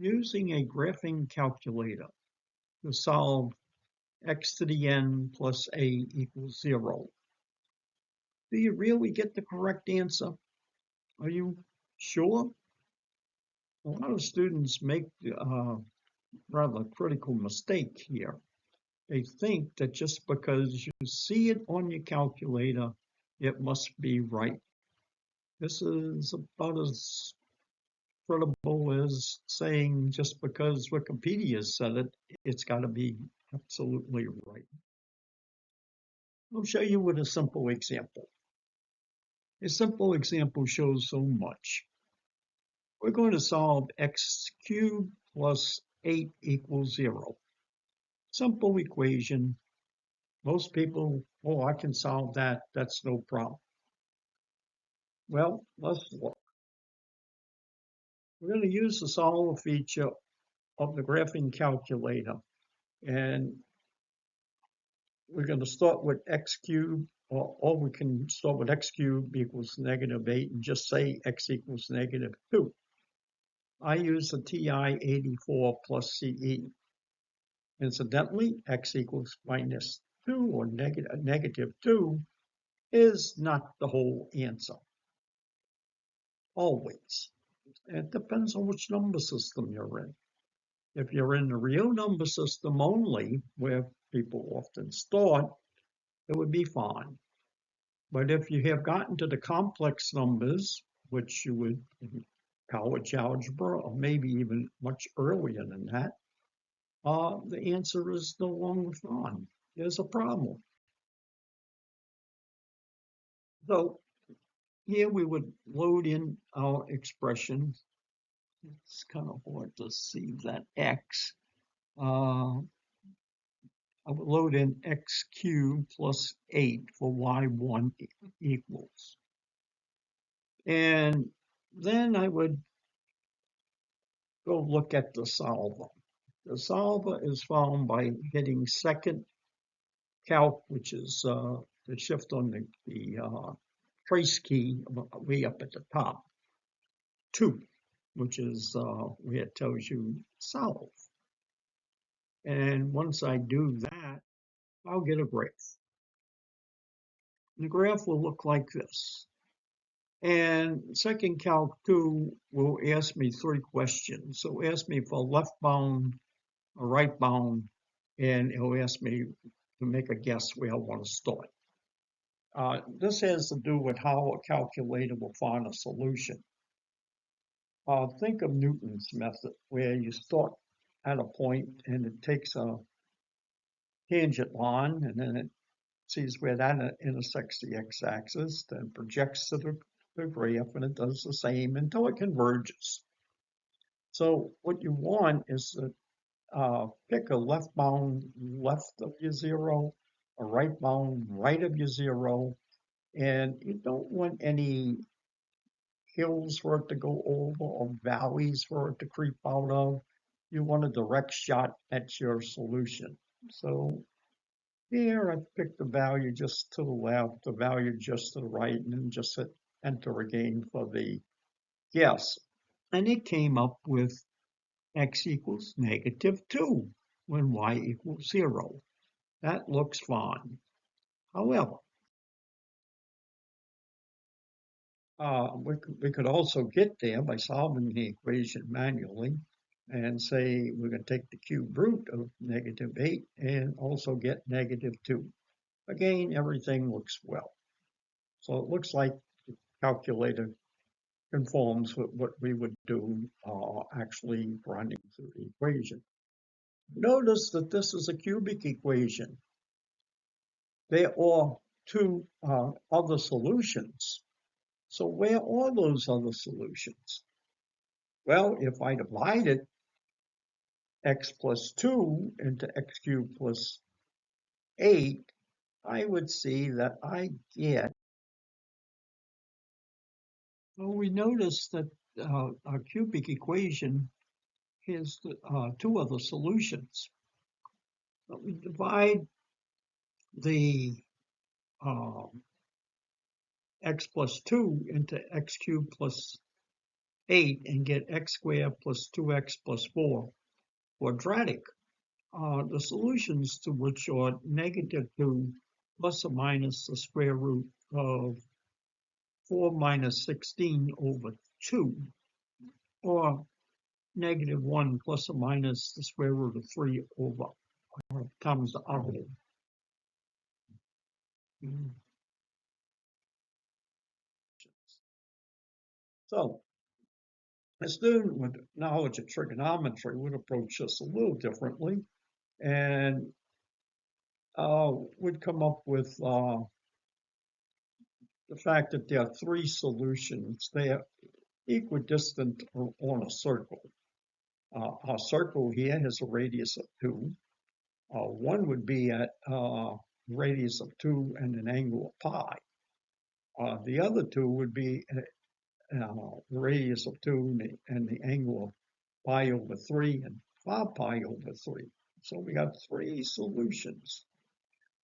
Using a graphing calculator to solve x to the n plus a equals 0. Do you really get the correct answer? Are you sure? A lot of students make a rather critical mistake here. They think that just because you see it on your calculator, it must be right. This is about as credible as saying just because Wikipedia said it, it's got to be absolutely right. I'll show you with a simple example. A simple example shows so much. We're going to solve x cubed plus 8 equals 0. Simple equation. Most people, oh, I can solve that. That's no problem. Well, let's look. We're going to use the solve feature of the graphing calculator. And we're going to start with x cubed, or we can start with x cubed equals -8 and just say x equals -2. I use the TI-84 plus CE. Incidentally, x equals -2 or -2 is not the whole answer. Always. It depends on which number system you're in. If you're in the real number system only, where people often start, it would be fine. But if you have gotten to the complex numbers, which you would in college algebra, or maybe even much earlier than that, the answer is no longer fine. There's a problem. So here we would load in our expression. It's kind of hard to see that x. I would load in x cubed plus 8 for y1 equals. And then I would go look at the solver. The solver is found by hitting second calc, which is the shift on the trace key way up at the top. 2, which is where it tells you solve. And once I do that, I'll get a graph. The graph will look like this. And second calc 2 will ask me 3 questions. So ask me for left bound, a right bound, and it'll ask me to make a guess where I want to start. This has to do with how a calculator will find a solution. Think of Newton's method, where you start at a point and it takes a tangent line and then it sees where that intersects the x-axis, then projects to the graph, and it does the same until it converges. So what you want is to pick a left bound left of your 0, a right bound right of your 0, and you don't want any hills for it to go over or valleys for it to creep out of. You want a direct shot at your solution. So here I picked the value just to the left, the value just to the right, and then just hit enter again for the guess. And it came up with x equals -2 when y equals 0. That looks fine. However, we could also get there by solving the equation manually and say we're going to take the cube root of -8 and also get -2. Again, everything looks well. So it looks like the calculator conforms with what we would do actually running through the equation. Notice that this is a cubic equation. There are 2 other solutions. So where are those other solutions? Well, if I divided x plus 2 into x cubed plus 8, I would see that I get, well, we notice that our cubic equation has 2 other solutions. But we divide the x plus 2 into x cubed plus 8 and get x squared plus 2x plus 4 quadratic. The solutions to which are -2 plus or minus the square root of 4 minus 16 over 2, or -1 plus or minus the square root of 3 over times the other. So a student with knowledge of trigonometry would approach this a little differently and would come up with the fact that there are 3 solutions. They are equidistant on a circle. Our circle here has a radius of 2. One would be at radius of 2 and an angle of pi. The other 2 would be the radius of 2 and the angle of pi over 3 and 5 pi over 3. So we got 3 solutions.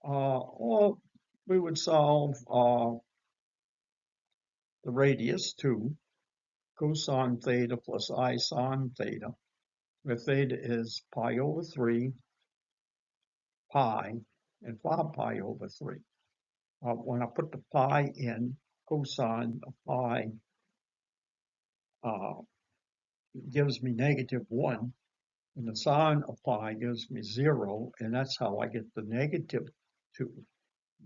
Or we would solve the radius 2, cosine theta plus I sine theta, where theta is pi over 3, pi, and 5 pi over 3. When I put the pi in, cosine of pi gives me -1, and the sine of pi gives me 0, and that's how I get the -2.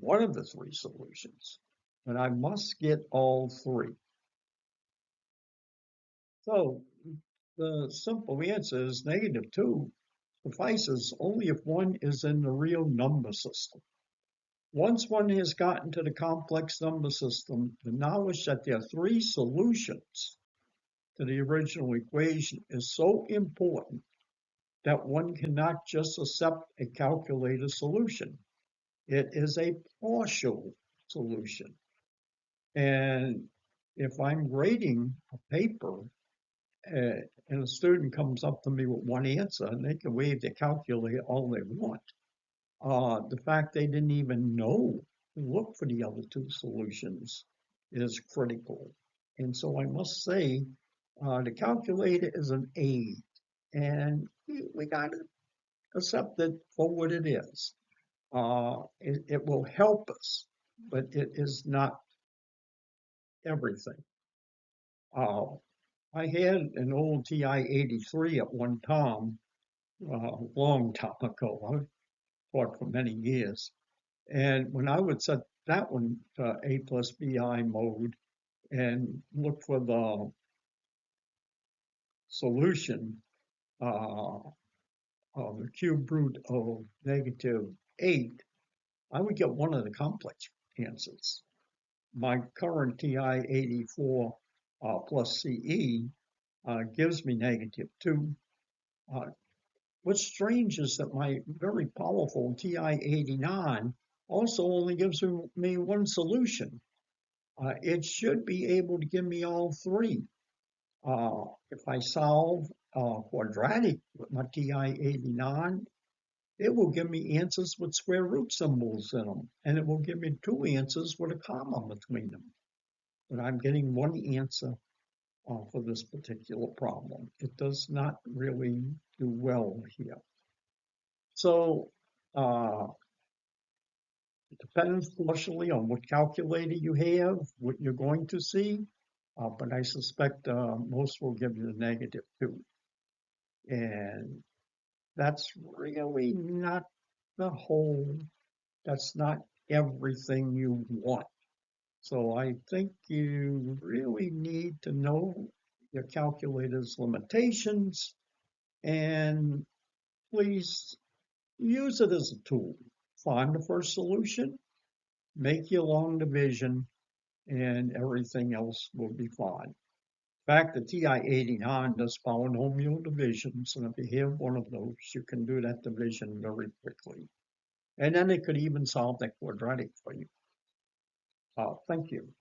One of the 3 solutions, but I must get all 3. So the simple answer is -2 suffices only if one is in the real number system. Once one has gotten to the complex number system, the knowledge that there are 3 solutions to the original equation is so important that one cannot just accept a calculated solution. It is a partial solution. And if I'm grading a paper and a student comes up to me with one answer, and they can wave their calculator all they want, the fact they didn't even know to look for the other 2 solutions is critical. And so I must say, the calculator is an aid, and we got to accept it for what it is. It will help us, but it is not everything. I had an old TI-83 at one time, a long time ago. I taught for many years. And when I would set that one to A plus BI mode and look for the solution of the cube root of -8, I would get one of the complex answers. My current TI-84 plus CE gives me -2. What's strange is that my very powerful TI-89 also only gives me one solution. It should be able to give me all 3. If I solve quadratic with my TI-89, it will give me answers with square root symbols in them, and it will give me 2 answers with a comma between them. But I'm getting one answer for this particular problem. It does not really do well here. So it depends partially on what calculator you have, what you're going to see, but I suspect most will give you the -2. And that's really not the whole, that's not everything you want. So I think you really need to know your calculator's limitations, and please use it as a tool. Find the first solution, make your long division, and everything else will be fine. In fact, the TI-89 does polynomial divisions, and if you have one of those, you can do that division very quickly. And then it could even solve that quadratic for you. Thank you.